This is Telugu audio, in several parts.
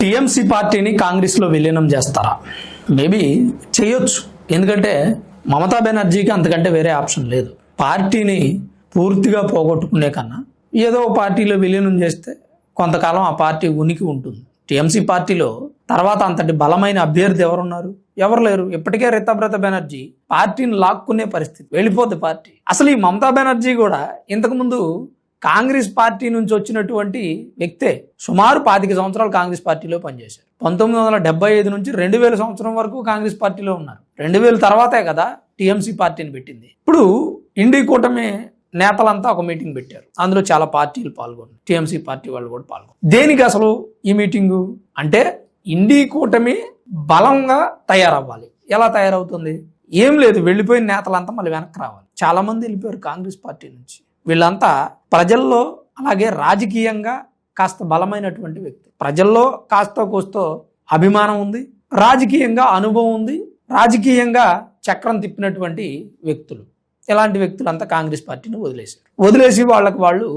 టీఎంసీ పార్టీని కాంగ్రెస్లో విలీనం చేస్తారా? మేబీ చేయొచ్చు. ఎందుకంటే మమతా బెనర్జీకి అంతకంటే వేరే ఆప్షన్ లేదు. పార్టీని పూర్తిగా పోగొట్టుకునే కన్నా ఏదో పార్టీలో విలీనం చేస్తే కొంతకాలం ఆ పార్టీ ఉనికి ఉంటుంది. టీఎంసీ పార్టీలో తర్వాత అంతటి బలమైన అభ్యర్థి ఎవరున్నారు? ఎవరు లేరు. ఇప్పటికే రితబ్రత బెనర్జీ పార్టీని లాక్కునే పరిస్థితి, వెళ్ళిపోద్ది పార్టీ. అసలు ఈ మమతా బెనర్జీ కూడా ఇంతకుముందు కాంగ్రెస్ పార్టీ నుంచి వచ్చినటువంటి వ్యక్తే. సుమారు 25 సంవత్సరాలు కాంగ్రెస్ పార్టీలో పనిచేశారు. 1975 నుంచి 2000 సంవత్సరం వరకు కాంగ్రెస్ పార్టీలో ఉన్నారు. 2000 తర్వాతే కదా టీఎంసీ పార్టీని పెట్టింది. ఇప్పుడు ఇండి కూటమి నేతలంతా ఒక మీటింగ్ పెట్టారు. అందులో చాలా పార్టీలు పాల్గొన్నారు. టీఎంసీ పార్టీ వాళ్ళు కూడా పాల్గొన్నారు. దేనికి అసలు ఈ మీటింగు అంటే ఇండి కూటమి బలంగా తయారవ్వాలి. ఎలా తయారవుతుంది? ఏం లేదు, వెళ్ళిపోయిన నేతలంతా మళ్ళీ వెనక్కి రావాలి. చాలా మంది వెళ్ళిపోయారు కాంగ్రెస్ పార్టీ నుంచి. వీళ్ళంతా ప్రజల్లో అలాగే రాజకీయంగా కాస్త బలమైనటువంటి వ్యక్తులు. ప్రజల్లో కాస్త కోస్తో అభిమానం ఉంది, రాజకీయంగా అనుభవం ఉంది, రాజకీయంగా చక్రం తిప్పినటువంటి వ్యక్తులు. ఇలాంటి వ్యక్తులంతా కాంగ్రెస్ పార్టీని వదిలేసి వాళ్ళకు వాళ్ళు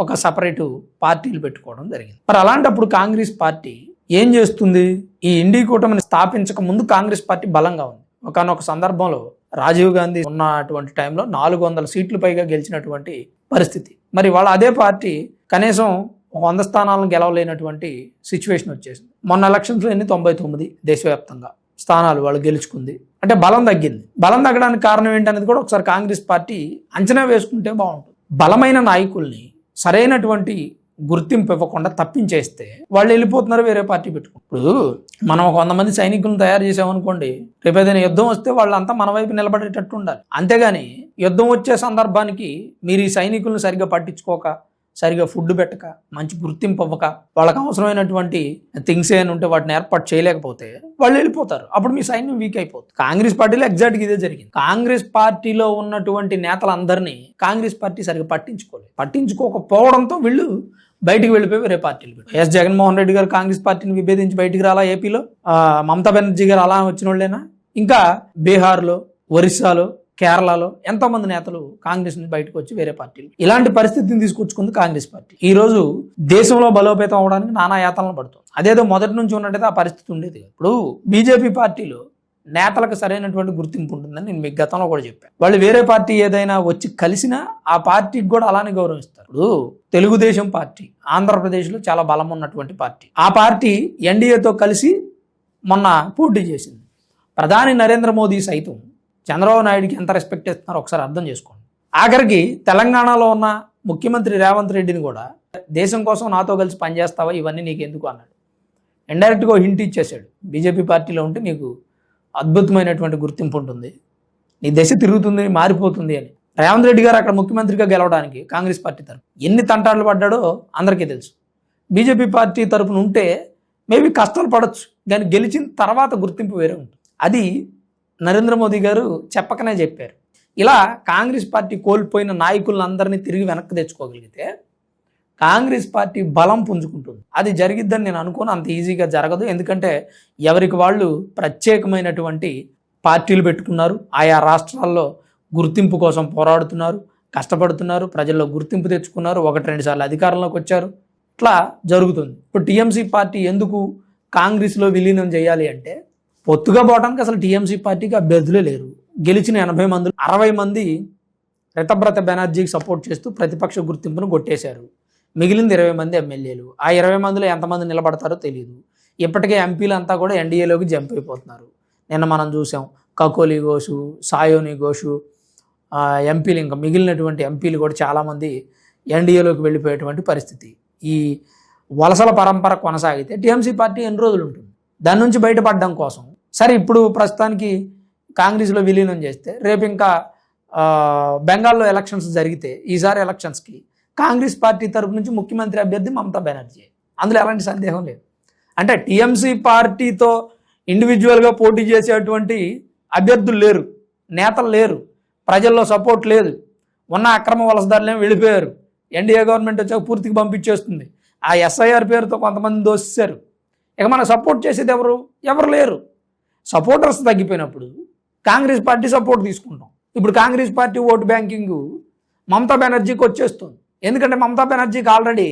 ఒక సపరేటు పార్టీలు పెట్టుకోవడం జరిగింది. మరి అలాంటప్పుడు కాంగ్రెస్ పార్టీ ఏం చేస్తుంది? ఈ ఇండి కూటమిని స్థాపించక ముందు కాంగ్రెస్ పార్టీ బలంగా ఉంది. ఒకనొక సందర్భంలో రాజీవ్ గాంధీ ఉన్నటువంటి టైంలో 400 సీట్లు పైగా గెలిచినటువంటి పరిస్థితి. మరి వాళ్ళ అదే పార్టీ కనీసం 100 స్థానాలను గెలవలేనటువంటి సిచ్యువేషన్ వచ్చేసింది. మొన్న ఎలక్షన్స్లో 99 దేశవ్యాప్తంగా స్థానాలు వాళ్ళు గెలుచుకుంది. అంటే బలం తగ్గింది. బలం తగ్గడానికి కారణం ఏంటనేది కూడా ఒకసారి కాంగ్రెస్ పార్టీ అంచనా వేసుకుంటే బాగుంటుంది. బలమైన నాయకుల్ని సరైనటువంటి గుర్తింపు ఇవ్వకుండా తప్పించేస్తే వాళ్ళు వెళ్ళిపోతున్నారు, వేరే పార్టీ పెట్టుకుంటారు. ఇప్పుడు మనం 100 మంది సైనికులను తయారు చేసామనుకోండి, రేపు ఏదైనా యుద్ధం వస్తే వాళ్ళంతా మన వైపు నిలబడేటట్టు ఉండాలి. అంతేగాని యుద్ధం వచ్చే సందర్భానికి మీరు ఈ సైనికులను సరిగ్గా పట్టించుకోక, సరిగా ఫుడ్ పెట్టక, మంచి గుర్తింపు ఇవ్వక, వాళ్ళకి అవసరమైనటువంటి థింగ్స్ ఏమైనా ఉంటే వాటిని ఏర్పాటు చేయలేకపోతే వాళ్ళు వెళ్ళిపోతారు. అప్పుడు మీ సైన్యం వీక్ అయిపోతుంది. కాంగ్రెస్ పార్టీలో ఎగ్జాక్ట్గా ఇదే జరిగింది. కాంగ్రెస్ పార్టీలో ఉన్నటువంటి నేతలందరినీ కాంగ్రెస్ పార్టీ సరిగా పట్టించుకోకపోవడంతో వీళ్ళు బయటికి వెళ్ళిపోయి వేరే పార్టీలు. జగన్మోహన్ రెడ్డి గారు కాంగ్రెస్ పార్టీని విభేదించి బయటికి రాలా ఏపీలో? మమతా బెనర్జీ గారు అలా వచ్చిన వాళ్ళేనా? ఇంకా బీహార్లో, ఒరిస్సాలో, కేరళలో ఎంతో మంది నేతలు కాంగ్రెస్ నుంచి బయటకు వచ్చి వేరే పార్టీలు. ఇలాంటి పరిస్థితిని తీసుకొచ్చుకుంది కాంగ్రెస్ పార్టీ. ఈ రోజు దేశంలో బలోపేతం అవడానికి నానా యాతనలు పడుతుంది. అదేదో మొదటి నుంచి ఉన్నట్టయితే ఆ పరిస్థితి ఉండేది. ఇప్పుడు బీజేపీ పార్టీలో నేతలకు సరైనటువంటి గుర్తింపు ఉంటుందని నేను మీకు గతంలో కూడా చెప్పాను. వాళ్ళు వేరే పార్టీ ఏదైనా వచ్చి కలిసినా ఆ పార్టీకి కూడా అలానే గౌరవిస్తారు. ఇప్పుడు తెలుగుదేశం పార్టీ ఆంధ్రప్రదేశ్లో చాలా బలం ఉన్నటువంటి పార్టీ. ఆ పార్టీ ఎన్డీఏతో కలిసి మొన్న పోటీ చేసింది. ప్రధాని నరేంద్ర మోదీ సైతం చంద్రబాబు నాయుడికి ఎంత రెస్పెక్ట్ ఇస్తున్నారో ఒకసారి అర్థం చేసుకోండి. ఆఖరికి తెలంగాణలో ఉన్న ముఖ్యమంత్రి రేవంత్ రెడ్డిని కూడా దేశం కోసం నాతో కలిసి పనిచేస్తావా, ఇవన్నీ నీకు ఎందుకు అన్నాడు. ఇండైరెక్ట్గా హింట్ ఇచ్చేసాడు. బీజేపీ పార్టీలో ఉంటే నీకు అద్భుతమైనటువంటి గుర్తింపు ఉంటుంది, నీ దశ తిరుగుతుంది, మారిపోతుంది అని. రేవంత్ రెడ్డి గారు అక్కడ ముఖ్యమంత్రిగా గెలవడానికి కాంగ్రెస్ పార్టీ తరఫున ఎన్ని తంటాలు పడ్డాడో అందరికీ తెలుసు. బీజేపీ పార్టీ తరఫున ఉంటే మేబీ కష్టాలు పడవచ్చు, కానీ గెలిచిన తర్వాత గుర్తింపు వేరే ఉంటుంది. అది నరేంద్ర మోదీ గారు చెప్పకనే చెప్పారు. ఇలా కాంగ్రెస్ పార్టీ కోల్పోయిన నాయకులందరినీ తిరిగి వెనక్కి తెచ్చుకోగలిగితే కాంగ్రెస్ పార్టీ బలం పుంజుకుంటుంది. అది జరిగిద్దని నేను అనుకోను. అంత ఈజీగా జరగదు. ఎందుకంటే ఎవరికి వాళ్ళు ప్రత్యేకమైనటువంటి పార్టీలు పెట్టుకున్నారు. ఆయా రాష్ట్రాల్లో గుర్తింపు కోసం పోరాడుతున్నారు, కష్టపడుతున్నారు, ప్రజల్లో గుర్తింపు తెచ్చుకున్నారు, 1-2 సార్లు అధికారంలోకి వచ్చారు. ఇట్లా జరుగుతుంది. ఇప్పుడు టీఎంసీ పార్టీ ఎందుకు కాంగ్రెస్లో విలీనం చేయాలి అంటే, పొత్తుగా పోవడానికి అసలు టీఎంసీ పార్టీకి అభ్యర్థులే లేరు. గెలిచిన 80 మందిలో 60 మంది రితబ్రత బెనర్జీకి సపోర్ట్ చేస్తూ ప్రతిపక్ష గుర్తింపును కొట్టేశారు. మిగిలింది 20 మంది ఎమ్మెల్యేలు. ఆ 20 మందిలో ఎంతమంది నిలబడతారో తెలియదు. ఇప్పటికే ఎంపీలు అంతా కూడా ఎన్డీఏలోకి జంప్ అయిపోతున్నారు. నిన్న మనం చూసాం కకోలి ఘోష్, సాయోని ఘోష్ ఎంపీలు, ఇంకా మిగిలినటువంటి ఎంపీలు కూడా చాలామంది ఎన్డీఏలోకి వెళ్ళిపోయేటువంటి పరిస్థితి. ఈ వలసల పరంపర కొనసాగితే టీఎంసీ పార్టీ ఎన్ని రోజులు ఉంటుంది? దాని నుంచి బయటపడడం కోసం సరే ఇప్పుడు ప్రస్తుతానికి కాంగ్రెస్లో విలీనం చేస్తే రేపు ఇంకా బెంగాల్లో ఎలక్షన్స్ జరిగితే ఈసారి ఎలక్షన్స్కి కాంగ్రెస్ పార్టీ తరపు నుంచి ముఖ్యమంత్రి అభ్యర్థి మమతా బెనర్జీ. అందులో ఎలాంటి సందేహం లేదు. అంటే టీఎంసీ పార్టీతో ఇండివిజువల్గా పోటీ చేసేటువంటి అభ్యర్థులు లేరు, నేతలు లేరు, ప్రజల్లో సపోర్ట్ లేదు. ఉన్న అక్రమ వలసదారులు వెళ్ళిపోయారు. ఎన్డీఏ గవర్నమెంట్ వచ్చాక పూర్తిగా పంపించేస్తుంది. ఆ ఎస్ఐఆర్ పేరుతో కొంతమంది దోషిస్తారు. ఇక మనం సపోర్ట్ చేసేది ఎవరు లేరు. సపోర్టర్స్ తగ్గిపోయినప్పుడు కాంగ్రెస్ పార్టీ సపోర్ట్ తీసుకుంటాం. ఇప్పుడు Congress party vote banking Mamata బెనర్జీకి వచ్చేస్తుంది. ఎందుకంటే మమతా బెనర్జీకి ఆల్రెడీ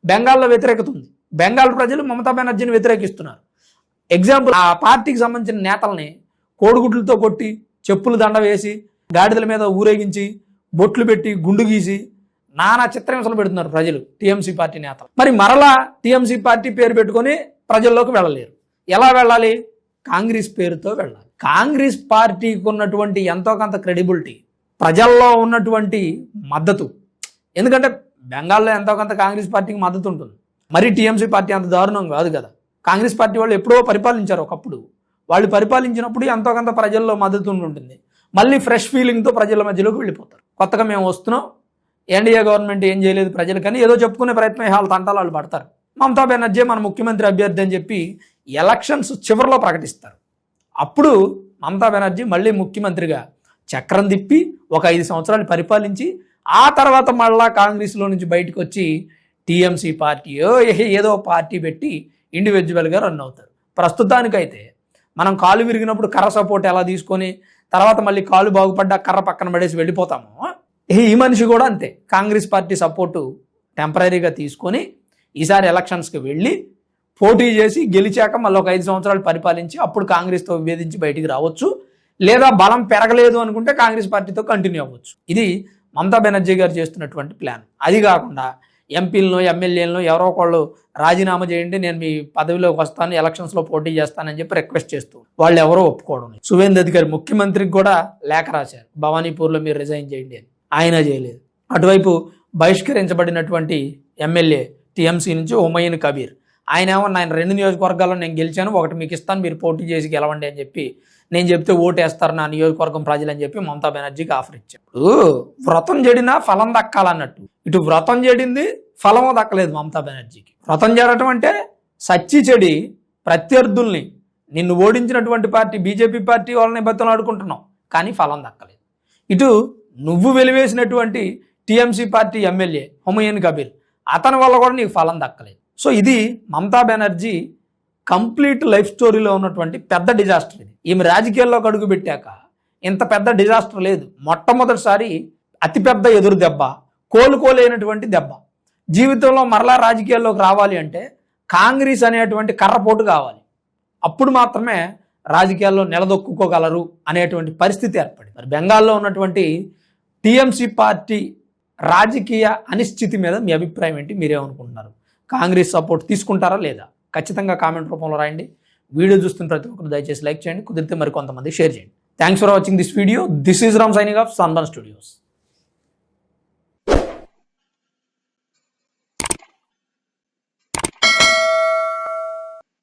బెంగాల్లో వ్యతిరేకత ఉంది. బెంగాల్ ప్రజలు మమతా బెనర్జీని వ్యతిరేకిస్తున్నారు. ఎగ్జాంపుల్, ఆ పార్టీకి సంబంధించిన నేతల్ని కోడిగుడ్లతో కొట్టి, చెప్పులు దండ వేసి, గాడిదల మీద ఊరేగించి, బొట్లు పెట్టి, గుండు గీసి నానా చిత్రహింసలు పెడుతున్నారు ప్రజలు టీఎంసీ పార్టీ నేతలు. మరి మరలా టీఎంసీ పార్టీ పేరు పెట్టుకొని ప్రజల్లోకి వెళ్ళలేరు. ఎలా వెళ్ళాలి? కాంగ్రెస్ పేరుతో వెళ్ళాలి. కాంగ్రెస్ పార్టీకి ఉన్నటువంటి ఎంతో కొంత క్రెడిబిలిటీ, ప్రజల్లో ఉన్నటువంటి మద్దతు, ఎందుకంటే బెంగాల్లో ఎంతో కొంత కాంగ్రెస్ పార్టీకి మద్దతు ఉంటుంది. మరి టీఎంసీ పార్టీ అంత దారుణం కాదు కదా. కాంగ్రెస్ పార్టీ వాళ్ళు ఎప్పుడో పరిపాలించారు ఒకప్పుడు. వాళ్ళు పరిపాలించినప్పుడు ఎంతో కొంత ప్రజల్లో మద్దతు ఉంటుంది. మళ్ళీ ఫ్రెష్ ఫీలింగ్తో ప్రజల మధ్యలోకి వెళ్ళిపోతారు. కొత్తగా మేము వస్తున్నాం, ఎన్డీఏ గవర్నమెంట్ ఏం చేయలేదు ప్రజలకని ఏదో చెప్పుకునే ప్రయత్నం వాళ్ళ తంటాలు వాళ్ళు పడతారు. మమతా బెనర్జీ మన ముఖ్యమంత్రి అభ్యర్థి అని చెప్పి ఎలక్షన్స్ చివరిలో ప్రకటిస్తారు. అప్పుడు మమతా బెనర్జీ మళ్ళీ ముఖ్యమంత్రిగా చక్రం తిప్పి ఒక 5 సంవత్సరాలు పరిపాలించి ఆ తర్వాత మళ్ళా కాంగ్రెస్లో నుంచి బయటకు వచ్చి టీఎంసీ పార్టీయో ఏదో పార్టీ పెట్టి ఇండివిజువల్గా రన్ అవుతారు. ప్రస్తుతానికైతే మనం కాలు విరిగినప్పుడు కర్ర సపోర్ట్ ఎలా తీసుకొని తర్వాత మళ్ళీ కాలు బాగుపడ్డా కర్ర పక్కన పడేసి వెళ్ళిపోతామో, ఈ మనిషి కూడా అంతే. కాంగ్రెస్ పార్టీ సపోర్టు టెంపరీగా తీసుకొని ఈసారి ఎలక్షన్స్కి వెళ్ళి పోటీ చేసి గెలిచాక మళ్ళీ ఒక 5 సంవత్సరాలు పరిపాలించి అప్పుడు కాంగ్రెస్తో విభేదించి బయటికి రావచ్చు. లేదా బలం పెరగలేదు అనుకుంటే కాంగ్రెస్ పార్టీతో కంటిన్యూ అవ్వచ్చు. ఇది మమతా బెనర్జీ గారు చేస్తున్నటువంటి ప్లాన్. అది కాకుండా ఎంపీలను, ఎమ్మెల్యేలను ఎవరో ఒకళ్ళు రాజీనామా చేయండి, నేను మీ పదవిలోకి వస్తాను, ఎలక్షన్స్లో పోటీ చేస్తానని చెప్పి రిక్వెస్ట్ చేస్తూ వాళ్ళు ఎవరో ఒప్పుకోవడం. సువేంద్ర అధికారి ముఖ్యమంత్రికి కూడా లేఖ రాశారు, భవానీపూర్లో మీరు రిజైన్ చేయండి అని. ఆయన చేయలేదు. అటువైపు బహిష్కరించబడినటువంటి ఎమ్మెల్యే టీఎంసీ నుంచి హుమయూన్ కబీర్, ఆయన ఏమన్నా ఆయన 2 నియోజకవర్గాల్లో నేను గెలిచాను, ఒకటి మీకు ఇస్తాను, మీరు పోటీ చేసి గెలవండి అని చెప్పి నేను చెప్తే ఓటేస్తారు నా నియోజకవర్గం ప్రజలని చెప్పి మమతా బెనర్జీకి ఆఫర్ ఇచ్చాడు. వ్రతం చెడినా ఫలం దక్కాలన్నట్టు ఇటు వ్రతం చెడింది, ఫలము దక్కలేదు మమతా బెనర్జీకి. వ్రతం చేయడం అంటే సచ్చి చెడి ప్రత్యర్థుల్ని, నిన్ను ఓడించినటువంటి పార్టీ బీజేపీ పార్టీ వాళ్ళని బతులాడుకుంటున్నావు, కానీ ఫలం దక్కలేదు. ఇటు నువ్వు వెలివేసినటువంటి టీఎంసీ పార్టీ ఎమ్మెల్యే హుమయూన్ కబీర్, అతని వల్ల కూడా నీకు ఫలం దక్కలేదు. సో ఇది మమతా బెనర్జీ కంప్లీట్ లైఫ్ స్టోరీలో ఉన్నటువంటి పెద్ద డిజాస్టర్. ఇది ఈమె రాజకీయాల్లోకి అడుగు పెట్టాక ఇంత పెద్ద డిజాస్టర్ లేదు. మొట్టమొదటిసారి అతిపెద్ద ఎదురు దెబ్బ, కోలుకోలేనటువంటి దెబ్బ. జీవితంలో మరలా రాజకీయాల్లోకి రావాలి అంటే కాంగ్రెస్ అనేటువంటి కర్రపోటు కావాలి. అప్పుడు మాత్రమే రాజకీయాల్లో నిలదొక్కుకోగలరు అనేటువంటి పరిస్థితి ఏర్పడింది. మరి బెంగాల్లో ఉన్నటువంటి టీఎంసీ పార్టీ రాజకీయ అనిశ్చితి మీద మీ అభిప్రాయం ఏంటి? మీరేమనుకుంటున్నారు? కాంగ్రెస్ సపోర్ట్ తీసుకుంటారా లేదా? ఖచ్చితంగా కామెంట్ రూపంలో రాయండి. వీడియో చూస్తున్న ప్రతి ఒక్కరు దయచేసి లైక్ చేయండి, కుదిరితే మరి కొంతమంది షేర్ చేయండి. Thanks for watching this video. This is Ram signing off sunburn studios.